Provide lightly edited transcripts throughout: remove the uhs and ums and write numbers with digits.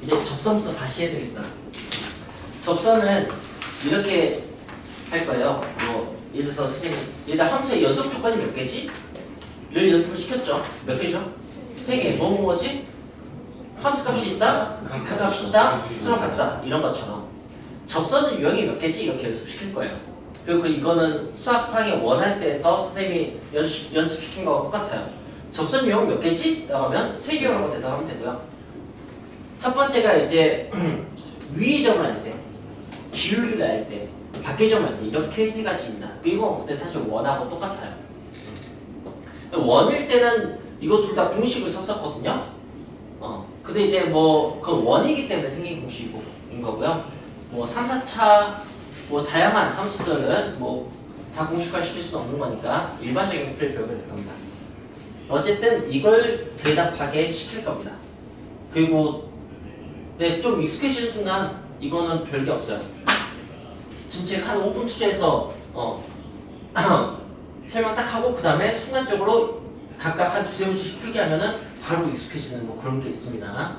이제 접선부터 다시 해드리겠습니다. 접선은 이렇게 할 거예요. 뭐 예를 들어서 선생님 얘들 함수의 연속 조건이 몇 개지? 를 연습을 시켰죠. 몇 개죠? 3개. 뭐지? 함수 값이 있다, 극값이 있다, 서로 같다. 이런 것처럼 접선은 유형이 몇 개지? 이렇게 연습시킬 거예요. 그리고 이거는 수학상에 원할 때에서 선생님이 연습시킨 거와 똑같아요. 접선 유형 몇 개지? 라고 하면 3개라고 대답하면 되고요. 첫 번째가 이제 위의 점을 할 때, 기울기를 할 때, 밖의 점을 할 때 이렇게 3가지입니다. 이거 그때 사실 원하고 똑같아요. 원일 때는 이거 둘 다 공식을 썼었거든요. 근데 이제 뭐 그 원이기 때문에 생긴 공식인 거고요. 뭐 3, 4차 뭐 다양한 함수들은 뭐 다 공식화 시킬 수 없는 거니까 일반적인 풀이를 배우게 될 겁니다. 어쨌든 이걸 대답하게 시킬 겁니다. 그리고 네, 좀 익숙해지는 순간 이거는 별게 없어요. 지금 제가 한 5분 투자해서 설명 딱 하고 그 다음에 순간적으로 각각 한 두세 문제씩 풀게 하면은 바로 익숙해지는 뭐 그런 게 있습니다.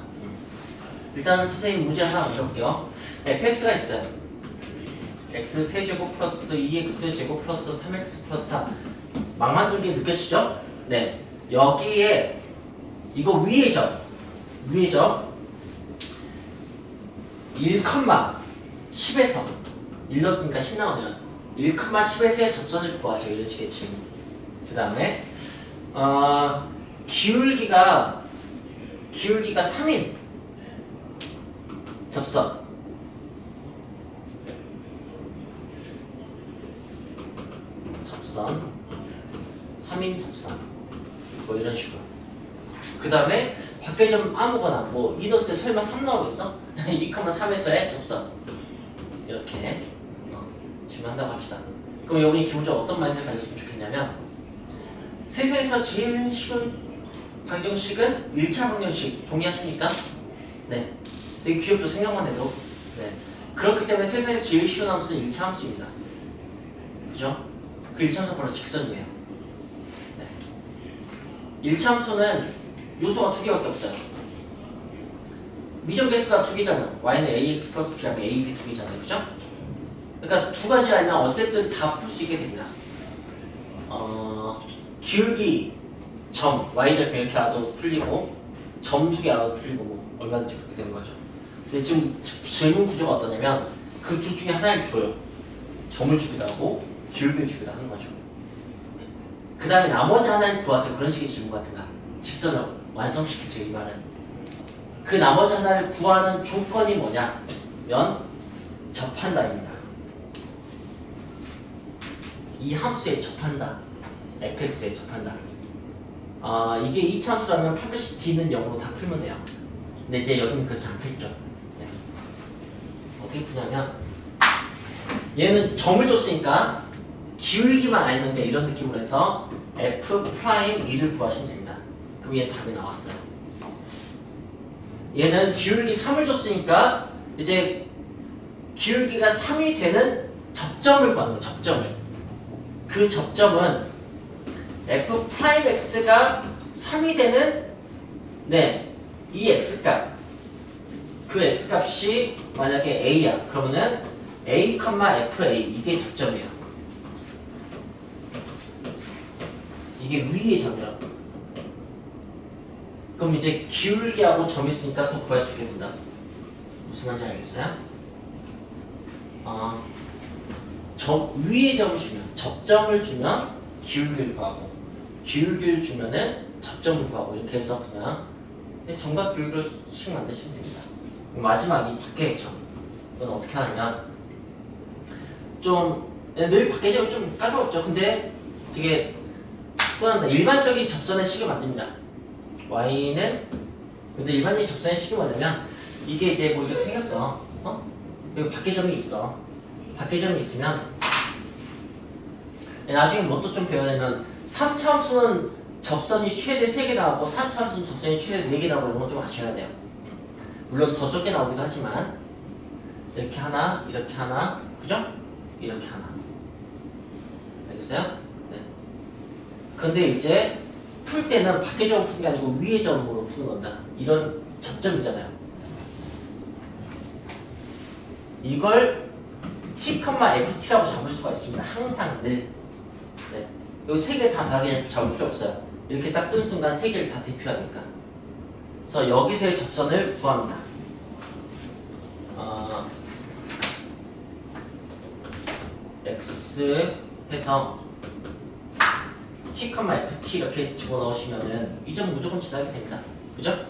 일단 선생님 문제 하나 먼저 볼게요. fx가 있어요. x 세제곱 플러스 2x 제곱 플러스 3x 플러스 4. 막 만드는 게 느껴지죠? 네. 여기에 이거 위의 점 1,10에서 1 넣으니까 10 나오네요. 1,10에서의 접선을 구하세요. 이런 식의 질문. 그 다음에 기울기가 3인 접선. 접선 3인 접선 뭐 이런 식으로. 그 다음에 밖에 좀 아무거나 뭐 2 넣었을 때 설마 3 나오겠어? 2,3에서의 접선 이렇게 질문한다고 합시다. 그럼 여러분이 기본적으로 어떤 마인드를 가졌으면 좋겠냐면 세상에서 제일 쉬운 방정식은 1차 방정식. 동의하십니까? 네. 되게 귀엽죠? 생각만 해도. 네. 그렇기 때문에 세상에서 제일 쉬운 함수는 1차 함수입니다. 그죠? 그 1차 함수는 바로 직선이에요. 네. 1차 함수는 요소가 2개밖에 없어요. 미적개수가 2개잖아요. y는 ax 플러스 b하고 ab 2개잖아요. 그죠? 그러니까 2가지 알면 어쨌든 다 풀 수 있게 됩니다. 기울기, 점, y절편 이렇게 알아도 풀리고 점 2개 알아도 풀리고 뭐 얼마든지 그렇게 되는 거죠. 근데 지금 질문 구조가 어떠냐면 그 둘 중에 하나를 줘요. 점을 주기도 하고 기울기를 주기도 하는 거죠. 그 다음에 나머지 하나를 구하세요. 그런 식의 질문 같은가. 직선을 완성시키세요. 이 말은. 그 나머지 하나를 구하는 조건이 뭐냐면 접한다입니다. 이 함수에 접한다. fx에 접한다. 이게 2차 함수라면 판별식 d는 0으로 다 풀면 돼요. 근데 이제 여기는 그렇지 않겠죠. 네. 어떻게 푸냐면 얘는 점을 줬으니까 기울기만 알면 돼. 이런 느낌으로 해서 f'2를 구하시면 됩니다. 그럼 얘 답이 나왔어요. 얘는 기울기 3을 줬으니까 이제 기울기가 3이 되는 접점을 구하는 거예요. 접점을. 그 접점은 f'x가 3이 되는 이 x값. 그 x값이 만약에 a야. 그러면은 a, fa 이게 접점이에요. 이게 위의 점이라고. 그럼 이제 기울기하고 점 있으니까 또 구할 수 있게 된다. 무슨 말인지 알겠어요? 위의 점을 주면, 접점을 주면 기울기를 구하고, 기울기를 주면은 접점을 구하고, 이렇게 해서 그냥 점과 기울기를 식 만드시면 됩니다. 마지막이 밖의 점. 이건 어떻게 하느냐? 늘 밖의 점이 좀 까다롭죠. 근데 되게 뻔합니다. 일반적인 접선의 식을 만듭니다. y는 근데 일반적인 접선의 식이 뭐냐면 이게 이제 뭐 이렇게 생겼어. 여기 밖의 점이 있어. 밖의 점이 있으면 나중에 뭣도 좀 배워내면 3차 함수는 접선이 최대 3개 나오고 4차 함수는 접선이 최대 4개 나오고 이런 거 좀 아셔야 돼요. 물론 더 적게 나오기도 하지만 이렇게 하나, 이렇게 하나, 그죠? 이렇게 하나. 알겠어요? 네. 근데 이제 풀 때는 밖의 점을 푸는 게 아니고 위의 점으로 푸는 겁니다. 이런 접점 있잖아요. 이걸 t, ft라고 잡을 수가 있습니다. 항상 늘. 네. 여기 세 개 다 그냥 잡을 필요 없어요. 이렇게 딱 쓰는 순간 세 개를 다 대표하니까. 그래서 여기서의 접선을 구합니다. x 해서 t, ft 이렇게 집어넣으시면은 이 점 무조건 지나게 됩니다. 그죠?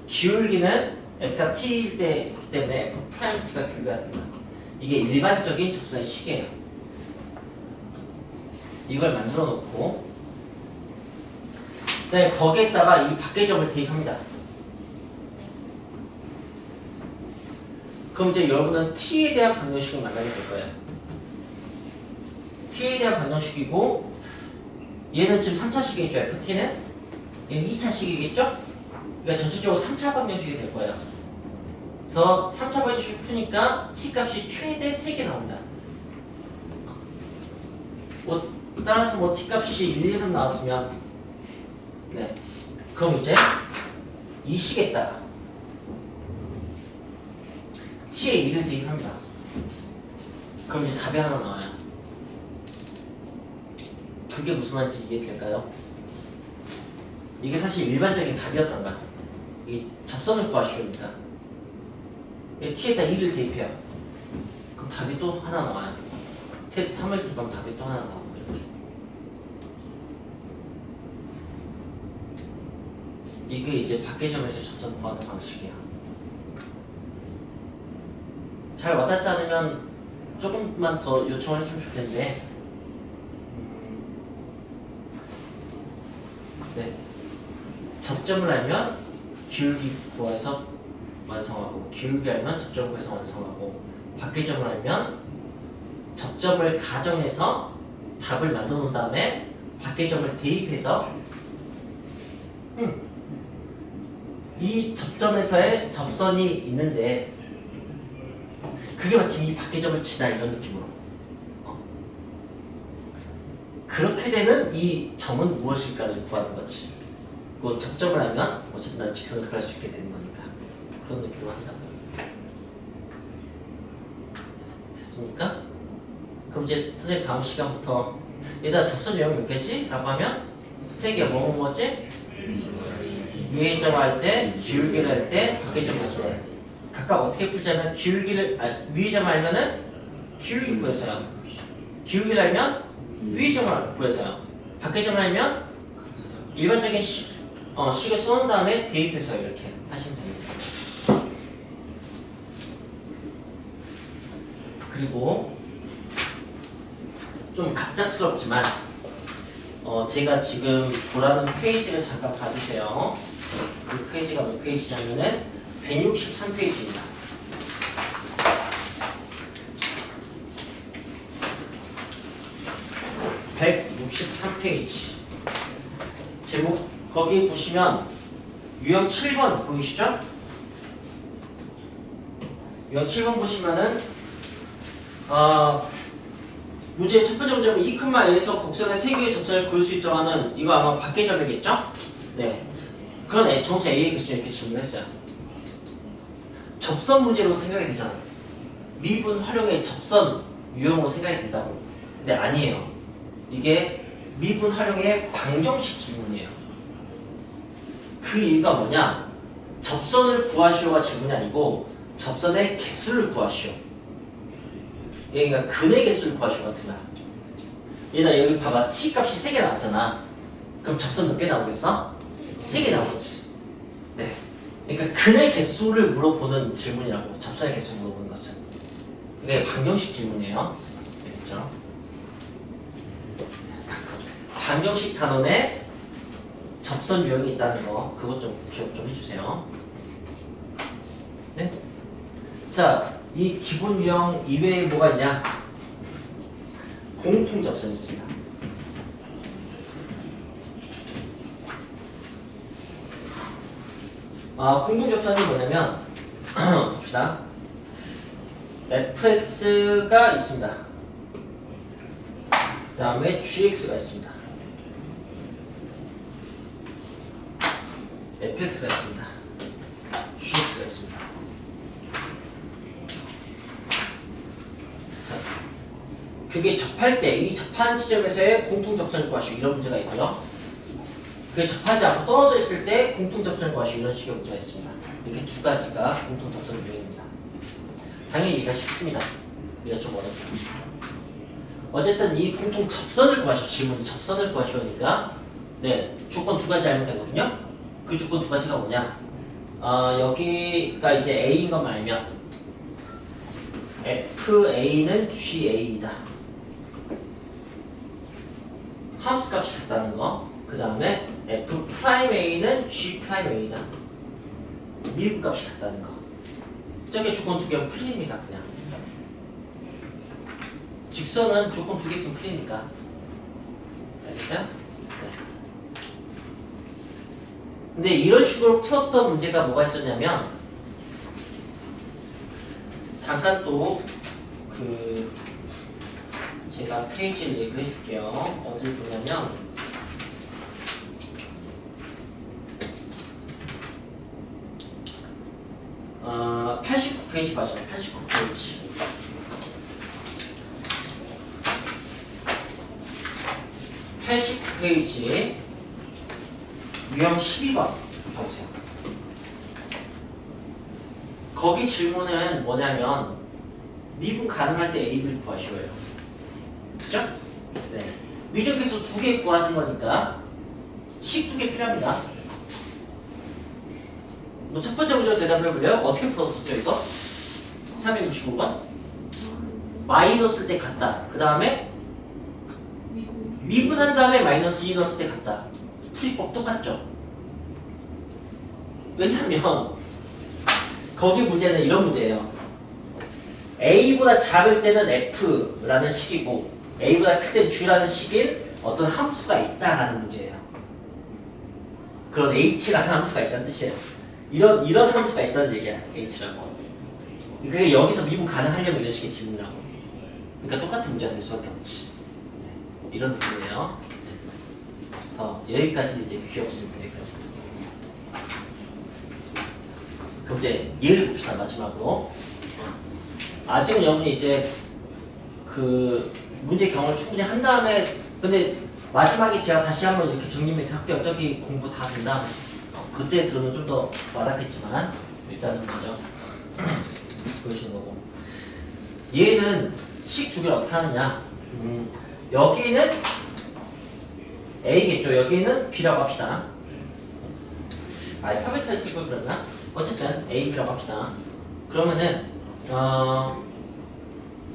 기울기는 x가 t일 때이기 때문에 f't가 기울기가 됩니다. 이게 일반적인 접선의 식이에요. 이걸 만들어 놓고 그다음에 거기에다가 이 밖의 점을 대입합니다. 그럼 이제 여러분은 t에 대한 방정식을 만나게 될 거예요. t에 대한 방정식이고 얘는 지금 3차식이겠죠. ft는 얘는 2차식이겠죠. 그러니까 전체적으로 3차 방정식이 될 거예요. 그래서 3차 방정식을 푸니까 t 값이 최대 3개 나옵니다. 따라서 뭐 t 값이 1, 2, 3 나왔으면 네, 그럼 이제 이 식에다가 t의 2를 대입합니다. 그럼 이제 답이 하나 나와요. 그게 무슨 말인지 이해될까요? 이게 사실 일반적인 답이었던 거야. 이 접선을 구하시오니까 t에다 2를 대입해요. 그럼 답이 또 하나 나와요. t에 3을 대입하면 답이 또 하나 나오고 이렇게. 이게 이제 밖의 점에서 접선 구하는 방식이야. 잘 와닿지 않으면 조금만 더 요청을 해주면 좋겠는데 네. 접점을 알면 기울기 구해서 완성하고 기울기 알면 접점 구해서 완성하고 밖의 점을 알면 접점을 가정해서 답을 만들어 놓은 다음에 밖의 점을 대입해서 이 접점에서의 접선이 있는데 그게 마침 이 밖의 점을 치다 이런 느낌으로 그렇게 되는 이 점은 무엇일까를 구하는 거지. 그 접점을 알면 어쨌든 난 직선을 그릴 수 있게 되는 거니까 그런 느낌으로 한다. 됐습니까? 그럼 이제 선생님 다음 시간부터 얘들아 접선 유형 몇 개지? 라고 하면 3개 뭐지? 위의 점 할 때, 기울기를 할 때, 밖의 점을 할 때 각각 어떻게 풀자면 위의 점 알면은 기울기 구해서요. 기울기를 알면 위의 점을 구해서요. 밖의 점을 알면 일반적인 식을 써놓은 다음에 대입해서 이렇게 하시면 됩니다. 그리고 좀 갑작스럽지만 제가 지금 보라는 페이지를 잠깐 봐주세요. 이 페이지가 몇 페이지냐면은 163페이지입니다. (163페이지) 제목 거기 보시면 유형 7번 보이시죠? 유형 7번 보시면은 문제의 첫 번째 문제는 2,1에서 곡선의 3개의 접선을 그을 수 있도록 하는 이거 아마 밖의 점이겠죠? 네. 그러네. 정수 A의 개수 이렇게 질문했어요. 접선 문제로 생각이 되잖아. 미분 활용의 접선 유형으로 생각이 된다고. 근데 아니에요. 이게 미분 활용의 방정식 질문이에요. 그 이유가 뭐냐? 접선을 구하시오가 질문이 아니고 접선의 개수를 구하시오. 그러니까 근의 개수를 구하시오 같은 거야. 얘들아 여기 봐봐. t 값이 3개 나왔잖아. 그럼 접선 몇 개 나오겠어? 3개 나오겠지. 네. 그러니까 근의 개수를 물어보는 질문이라고. 접선의 개수 물어보는 것은. 이게 방정식 질문이에요. 알겠죠? 방정식 단원에 접선 유형이 있다는 거 그것 좀 기억 좀 해주세요. 네? 자, 이 기본 유형 이외에 뭐가 있냐? 공통 접선이 있습니다. 공통 접선이 뭐냐면 봅시다. fx가 있습니다. 그 다음에 gx가 있습니다. fx가 있습니다. gx가 있습니다. 그게 접할 때 이 접한 지점에서의 공통 접선을 구하시오. 이런 문제가 있고요. 그게 접하지 않고 떨어져 있을 때 공통 접선을 구하시오. 이런 식의 문제가 있습니다. 이렇게 두 가지가 공통 접선 유형입니다. 당연히 이해가 쉽습니다. 이게 좀 어렵다. 어쨌든 이 공통 접선을 구하시오. 질문이 접선을 구하시오니까 네, 조건 두 가지 알면 되거든요. 그 조건 두 가지가 뭐냐? 여기가 이제 A인 것만 알면 FA는 GA이다. 함수 값이 같다는 거. 그 다음에 F'A는 G'A다. 미분 값이 같다는 거. 저게 조건 두 개면 풀립니다. 그냥. 직선은 조건 두 개 있으면 풀리니까. 알겠어요? 네. 근데 이런 식으로 풀었던 문제가 뭐가 있었냐면 잠깐 또 제가 페이지를 얘기를 해줄게요. 어딜 보냐면 89페이지 봐주세요. 89페이지. (89페이지에) 유형 12번 봐보세요. 거기 질문은 뭐냐면 미분 가능할 때 A, B를 구하시오예요. 그죠? 네. 미적계수 2개 구하는 거니까 식 2개 필요합니다. 뭐 첫 번째 문제 대답해 볼래요? 어떻게 풀었었죠 이거? 365번 마이너스일 때 같다. 그 다음에 미분한 다음에 마이너스 2 넣었을 때 같다. 풀이법 똑같죠? 왜냐면 거기 문제는 이런 문제예요. A보다 작을 때는 F라는 식이고 A보다 클 때는 G라는 식인 어떤 함수가 있다라는 문제예요. 그런 H라는 함수가 있다는 뜻이에요. 이런 함수가 있다는 얘기야. H라고. 그게 여기서 미분 가능하려면 이런 식의 질문이라고. 그러니까 똑같은 문제가 될 수밖에 없지. 이런 느낌이에요. 그래서 여기까지는 이제 귀엽습니다. 여기까지. 그럼 이제 예를 봅시다. 마지막으로. 아직은 여러분이 이제 그 문제 경험을 충분히 한 다음에 근데 마지막에 제가 다시 한번 이렇게 정리 멘트 할게요. 저기 공부 다 된 다음에 그때 들으면 좀 더 와닿겠지만 일단은 먼저 보여주는 거고 얘는 식 두 개를 어떻게 하느냐 여기는 A겠죠. 여기는 B라고 합시다. 알파벳을 쓸 걸 그랬나? 어쨌든 A, B라고 합시다. 그러면은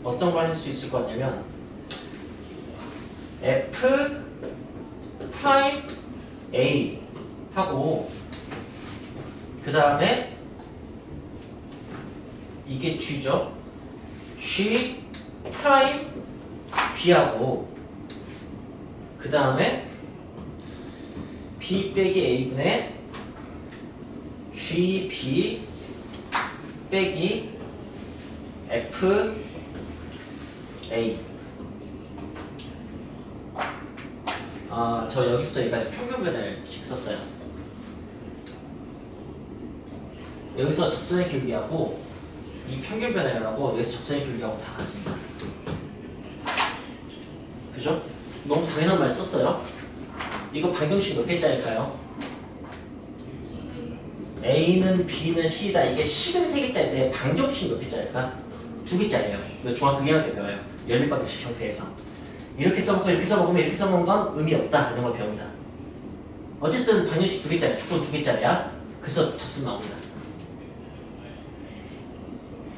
어떤 걸 할 수 있을 것 같냐면 F 프라임 A 하고 그 다음에 이게 G죠. G 프라임 B하고 그 다음에 B 빼기 A분의 G B 빼기 F A. 저 여기서부터 여기까지 평균 변화식 썼어요. 여기서 접선의 기울기하고 이 평균 변화율하고 여기서 접선의 기울기하고 다 같습니다. 그죠? 너무 당연한 말 썼어요. 이거 방정식 몇 개짜리일까요? A는 B는 C다. 이게 식은 3개짜리인데 방정식 몇 개짜리일까? 2개짜리예요. 이거 중학교 2학년 때 배워요. 연립방정식 형태에서. 이렇게 써먹고 이렇게 써먹으면 이렇게 써먹은 건 의미 없다. 이런 걸 배웁니다. 어쨌든 방정식 2개짜리, 주권 2개짜리야. 그래서 접선 나옵니다.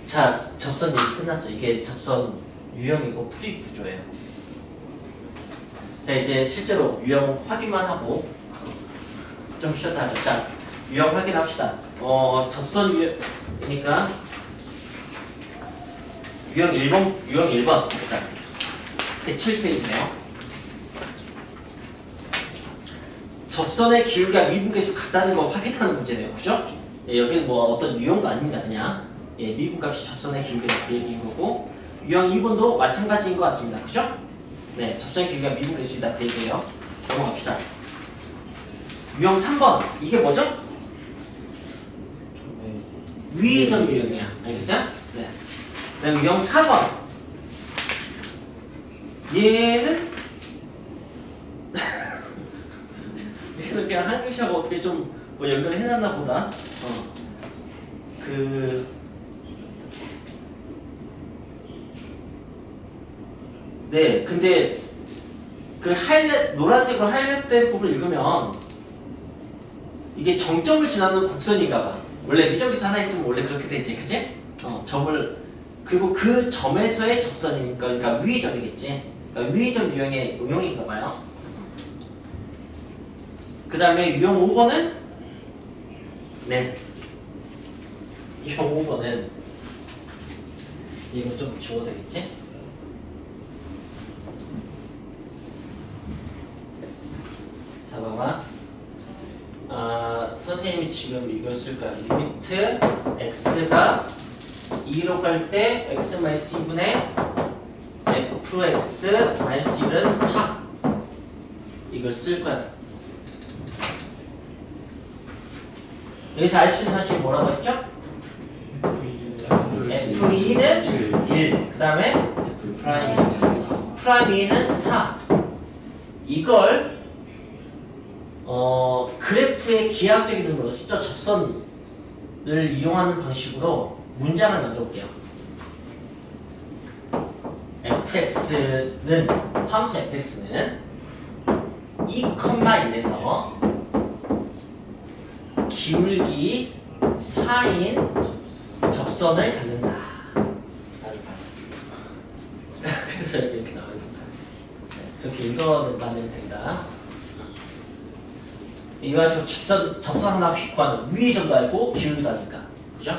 자, 접선 얘기 끝났어. 이게 접선 유형이고 풀이 구조예요. 자, 이제 실제로 유형 확인만 하고 좀 쉬었다 하죠. 자, 유형 확인합시다. 접선 유형이니까 유형 1번 봅시다. 107페이지네요. 접선의 기울기가 미분계수 같다는 거 확인하는 문제네요. 그죠? 예, 여기는 뭐 어떤 유형도 아닙니다. 그냥 예, 미분값이 접선의 기울기다 그 얘기인 거고 유형 2번도 마찬가지인 것 같습니다. 그죠? 네, 접선의 기울기가 미분계수이다 그 얘기예요. 넘어갑시다. 유형 3번 이게 뭐죠? 위전 유형이야. 알겠어요? 네. 그다음 유형 4번 얘는 얘는 그냥 한글씨하고 어떻게 좀 뭐 연결을 해놨나 보다. 네, 근데 그 하이라이트, 노란색으로 하이라이트된 부분을 읽으면 이게 정점을 지나는 곡선인가봐. 원래 미적에서 하나 있으면 원래 그렇게 되지, 그치? 점을 그리고 그 점에서의 접선이니까, 그러니까 위점이겠지. 그러니까 위점 유형의 응용인가봐요. 그 다음에 유형 5번은 네, 유형 5번은 이거 좀 지워도 되겠지? 자, 봐봐. 선생님이 지금 이걸 쓸 거야. 리미트 x가 2로 갈 때 x 마이너스 2분의 fx 마이너스 1은 4 이걸 쓸 거야. 여기서 알 수 있는 사실이 뭐라고 했죠? f2는 1, 그 다음에 프라임 2는 4. 이걸 그래프의 기하학적인 의미로 숫자 접선을 이용하는 방식으로 문장을 만들어 볼게요. fx는 함수 fx는 2,1에서 기울기 4인 접선을 갖는다. 그래서 이렇게 나와요. 그렇게 읽어내면 됩니다. 이거 가지고 직선 접선 하나 휙 구하는 위의 점도 알고 기울기도 하니까, 그죠?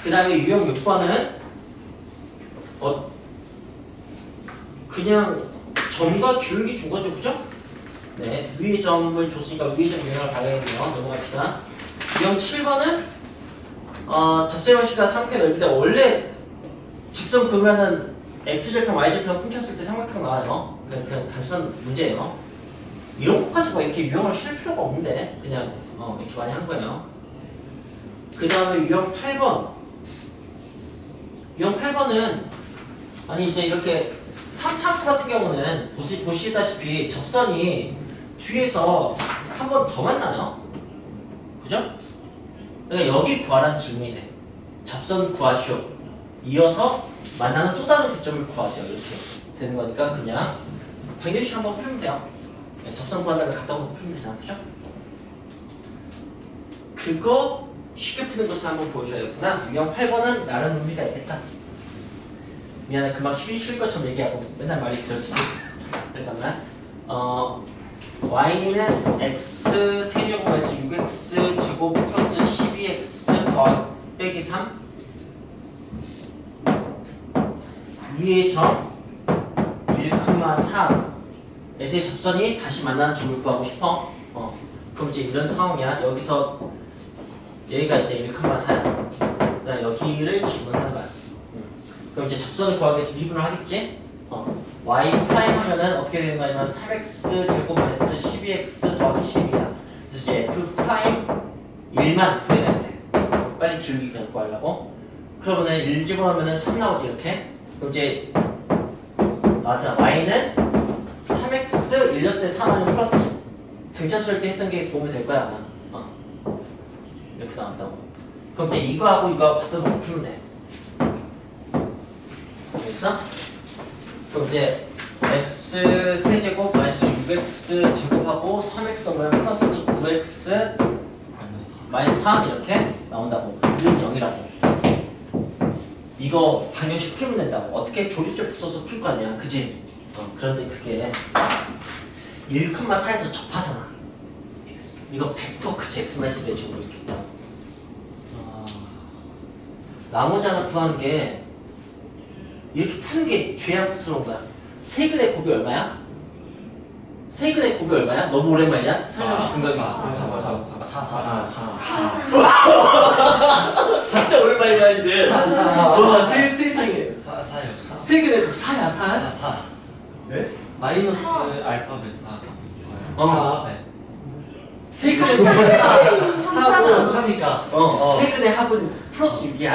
그 다음에 유형 6번은 그냥 점과 기울기 준 거죠, 그죠? 네, 위의 점을 줬으니까 위의 점 유형을 봐야겠네요. 넘어갑시다. 유형 7번은 접선의 방식과 삼각형의 넓이인데 원래 직선 그으면은 x절편, y절편 끊겼을 때 삼각형 나와요. 그냥 단순한 문제예요. 이런 것까지 막 이렇게 유형을 실 필요가 없는데 그냥 이렇게 많이 한 거예요. 그 다음에 유형 8번. 유형 8번은 아니 이제 이렇게 3차함수 같은 경우는 보시다시피 접선이 뒤에서 한 번 더 만나요. 그죠? 그러니까 여기 구하라는 질문이네. 접선 구하시오. 이어서 만나는 또 다른 교점을 구하세요. 이렇게 되는 거니까 그냥 방정식 한번 풀면 돼요. 접선 구한다면 갖다 놓고 풀면 되잖아. 그죠? 그거 쉽게 푸는 것을 한번 보여줘야겠구나. 유형 8번은 나름 의미가 있겠다. 미안해, 그만 쉴 것처럼 얘기하고 맨날 말이 그렇지. 잠깐만. y는 x 세제곱 마이너스 6x 제곱 플러스 12x 더하기 빼기 3 위의 점 1,4에서의 접선이 다시 만나는 점을 구하고 싶어. 그럼 이제 이런 상황이야. 여기서 여기가 이제 1,4야. 여기를 기본하는 거야. 그럼 이제 접선을 구하기 위해서 미분을 하겠지? y 프라임 하면은 어떻게 되는 거냐면 3x 제곱 마이너스 12x 더하기 12야. 그래서 이제 f 프라임 1만 구해내면 돼. 빨리 기울기 그냥 구하려고. 그러면은 1 집어넣으면은 3 나오지 이렇게. 그럼 이제 맞아. y는 3x 1 넣었을 때 4 나오면 플러스 등차수일 때 했던 게 도움이 될 거야 아마. 이렇게 나왔다고. 그럼 이제 이거하고 이거하고 갖다 놓고 풀면 돼. 알겠어? 그럼 이제 x 세제곱 마이너스 6x 제곱하고 3x 넣으면 플러스 9x 마이너스 3 이렇게 나온다고. 2는 0이라고. 이거 방정식 풀면 된다고. 어떻게 조립적 써서 풀 거 아니야, 그지? 그런데 그게 1,4에서 접하잖아. 이거 100% 그치, x 마이너스 내 식으로 이렇게 있다. 나머지 하나 구하는 게 이렇게 푸는 게 죄악스러운 거야. 세근의 곱이 얼마야? 세근의 곱이 얼마야? 너무 오랜만이야? 설명식 금강에서 4 진짜 오랜만이야 이제. 세상에 세근의 곱 4야 4? 네? 마이너스 알파 베타 4. 네. 세근의 4고 4니까 세근의 합은 플러스 6이야.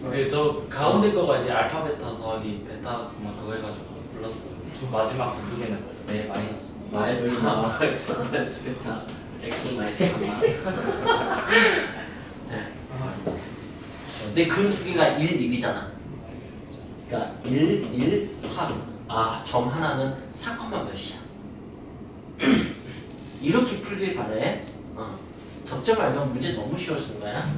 그저 가운데 거가 이제 알파 베타 더하기 베타 그만 더 해가지고 플러스 두 마지막 두 개는 네 마이너스. 알파 x 마이너스 베타 x 마이너스 gamma. 근데 근 두 개가 1, 1이잖아. 그러니까 1, 1, 4. 아, 점 하나는 4, 몇이야. 이렇게 풀길 바래. 접점 알면 문제 너무 쉬워지는 거야.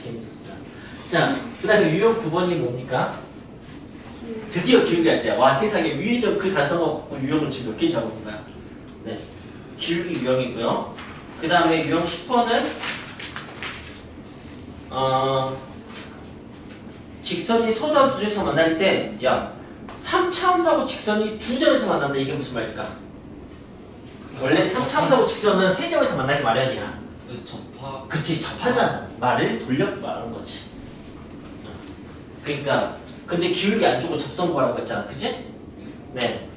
재밌었어. 자, 그 다음에 유형 9번이 뭡니까? 드디어 기울기 할 때. 와, 세상에 위의적 그 단서가 유형을 지금 몇 개 잡은 거야? 네. 기울기 유형이고요. 그 다음에 유형 10번은 직선이 서다 두 점에서 만날 때, 야, 3차함수하고 직선이 두 점에서 만난다. 이게 무슨 말일까? 원래 3차함수하고 직선은 세 점에서 만나기 마련이야. 접하. 그치, 접한다는 말을 돌려 말하는 거지. 그러니까 근데 기울기 안 주고 접선 구하라고 했잖아, 그치? 네.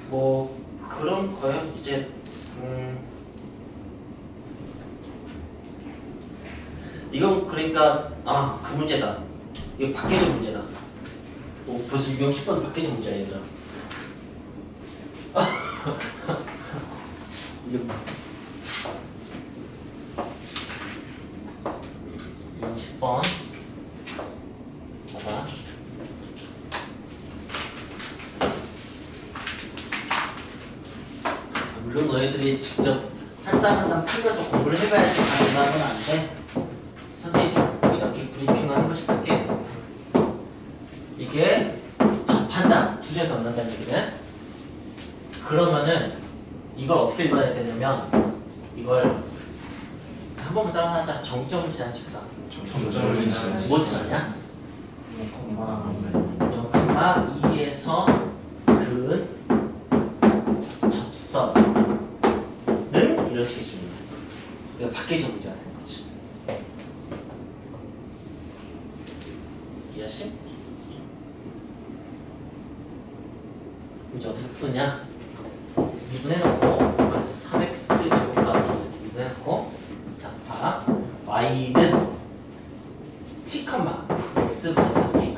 뭐 그런 거요. 이제 이건 그러니까 그 문제다. 이거 밖에서 문제다. 벌써 유형 10번 밖에서 문제야, 얘들아. 이게 유형 10번. 봐봐. 물론 너희들이 직접 한 땀 한 땀 풀면서 공부를 해봐야지 가능한 건 안 돼. 선생님이 좀 이렇게 브리핑을 한 번씩 할게. 이게 접한다. 두 점에서 만난다는 얘기는. 그러면은 이걸 어떻게 읽어야 되냐면 이걸 한 번만 따라하자. 정점을 지난 직선. 정점을 지나는 직선. 뭐 지나냐? 0,2에서 근 접선은 이런 식의 질문이야. 이거 밖에서 문제가 되는 거지. 이해하시? 문제 어떻게 푸느냐? 미분해놓고 그래서 3x 제곱하고 이렇게 미분해놓고 자, 봐. y는 t, x 마이너스 t,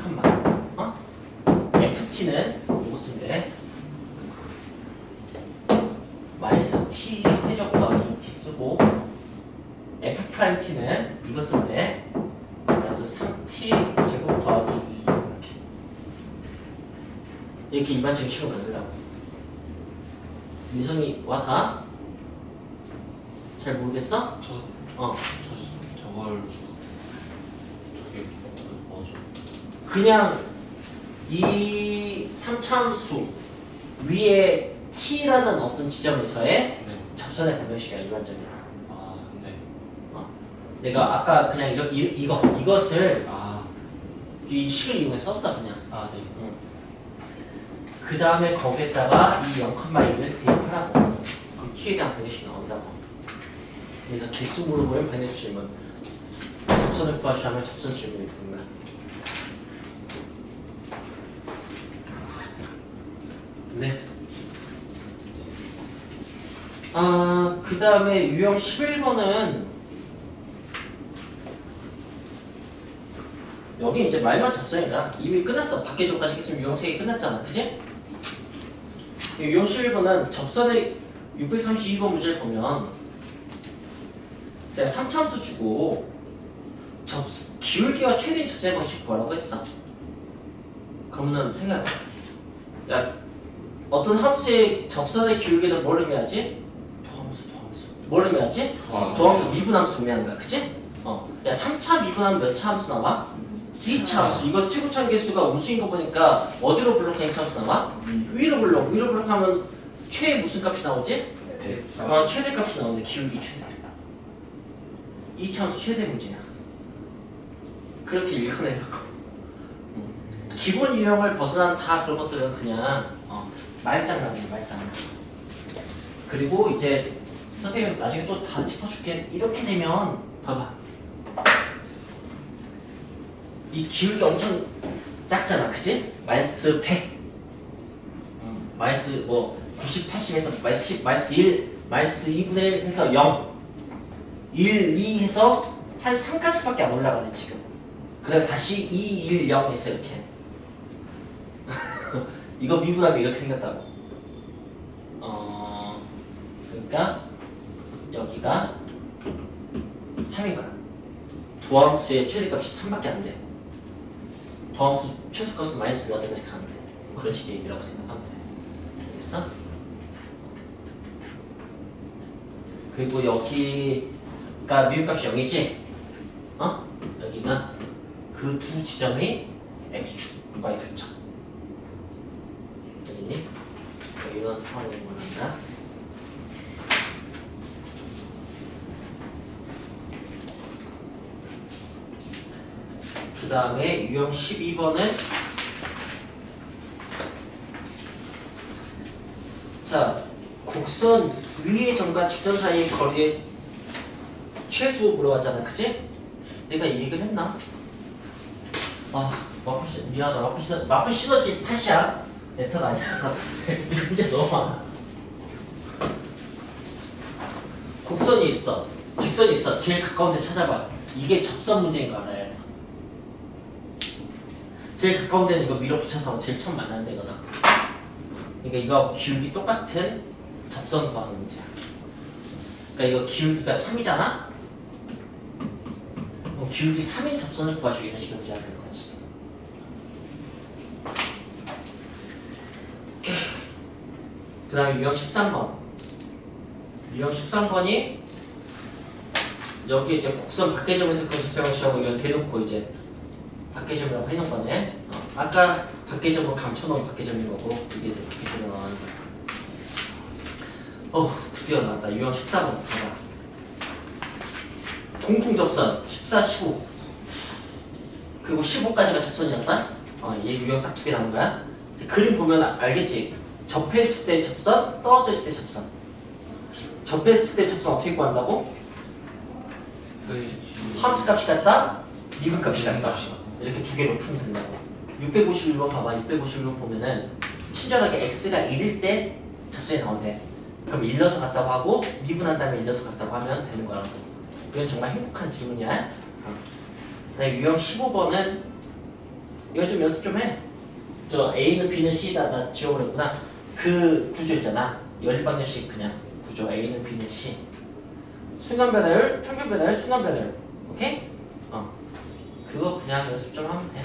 ft는 이거 쓰면 돼. 마이너스 t 세제곱 더하기 2t 쓰고 f 프라임 t는 이거 쓰면 돼. 마이너스 3t 제곱 더하기 2 이렇게 일반적인 식으로 만들라고. 민성이 와 다? 잘 모르겠어? 저걸 저게 뭐죠? 그냥 이 3차함수 위에 t라는 어떤 지점에서의 네. 접선의 방정식이야, 일반적인. 아 네. 내가 아까 그냥 이것을 아 이 식을 이용해서 썼어 그냥. 네. 그 다음에 거기에다가 이 0,1을 대입하라고. 그럼 t에 대한 방정식이 나온다고. 그래서 개수 물어보면 방정식 질문. 접선을 구하시면 접선 질문이 있는 거야. 네. 그 다음에 유형 11번은 여기 이제 말만 접선이다. 이미 끝났어. 밖에 점까지 했으면 유형 3개 끝났잖아. 그지? 유형 11번은 접선의 632번 문제를 보면 제가 3차함수 주고 기울기와 최대인 접선의 방식 구하라고 했어. 그러면은 생각해봐. 야, 어떤 함수의 접선의 기울기는 뭘 의미하지? 도함수. 뭘 의미하지? 도함수 미분함수 의미하는 거야. 그치? 야, 3차 미분하면 몇 차 함수 나와? 2차 함수. 이거 지구촌 개수가 우수인 거 보니까 어디로 블록하는 함수 나와? 위로 블록하면 최 무슨 값이 나오지? 최대 값이 나오는데 기울기 최대. 2차 함수 최대 문제야. 그렇게 읽어내려고. 기본 유형을 벗어난 다 그런 것들은 그냥 말장난이에요, 말장난. 그리고 이제 선생님 나중에 또 다 짚어줄게. 이렇게 되면 봐봐. 이 기울기 엄청 작잖아, 그치? 마이너스 100, 마이너스 뭐 90, 80에서 마이너스 10, 마이너스 1, 마이너스 2분의 1 해서 0. 1, 2 해서 한 3까지밖에 안 올라가네 지금. 그다음에 다시 2, 1, 0 해서 이렇게. 이거 미분하면 이렇게 생겼다고. 그러니까 여기가 3인 거야. 도함수의 최대값이 3밖에 안 돼. 도함수 최소값은 마이너스 몇 때까지 가는데 그런 식의 얘기라고 생각하면 돼. 알겠어? 그리고 여기가 미분값이 0이지? 여기가 그 두 지점이 x축과의 교점. 여기니? 이런 상황을 원한다. 그 다음에 유형 12번은 자, 곡선 위의 점과 직선 사이의 거리의 최소 물어봤잖아, 그치? 내가 이 얘기를 했나? 미안하다. 마프 시너지 탓이야. 내 탓 아니야. 문제 너무 많아. 곡선이 있어, 직선이 있어. 제일 가까운 데 찾아봐. 이게 접선 문제인 거 알아야 돼. 제일 가까운 데는 이거 밀어붙여서 제일 처음 만나는 데거든. 그러니까 이거 기울기 똑같은 접선 구하는 문제야. 그러니까 이거 기울기가 3이잖아? 그럼 기울기 3인 접선을 구하시고 이런 식으로 문제가 되는 거지. 그 다음에 유형 13번. 유형 13번이 여기 이제 곡선 밖의 점에서 그 접선을 취하고 이건 대놓고 이제 밖의 점이라고 해놓은 거네. 아까 밖의 점은 감춰놓은 밖의 점인 거고 이게 이제 밖의 점이 나오는 거야. 드디어 나왔다. 유형 14번 봐봐. 공통 접선 14, 15 그리고 15까지가 접선이었어? 얘 유형 딱 2개 남은 거야. 이제 그림 보면 알겠지? 접했을 때 접선, 떨어져 있을 때 접선. 접했을 때 접선 어떻게 구한다고? 함수 값이 같다? 미분 값이 같다. 이렇게 두 개로 풀면 된다고. 651번 봐봐. 651번 보면은 친절하게 x가 1일 때 접선이 나온대. 그럼 일러서 갔다고 하고 미분한 다음에 일러서 갔다고 하면 되는 거라고. 이건 정말 행복한 질문이야. 그다음에 유형 15번은 이거 좀 연습 좀 해. 저 A는 B는 C다. 나 지워버렸구나. 그 구조 있잖아. 연립방정식 그냥 구조. A는 B는 C. 순간 변화율, 평균 변화율, 순간 변화율. 오케이? 그거 그냥 연습 좀 하면 돼.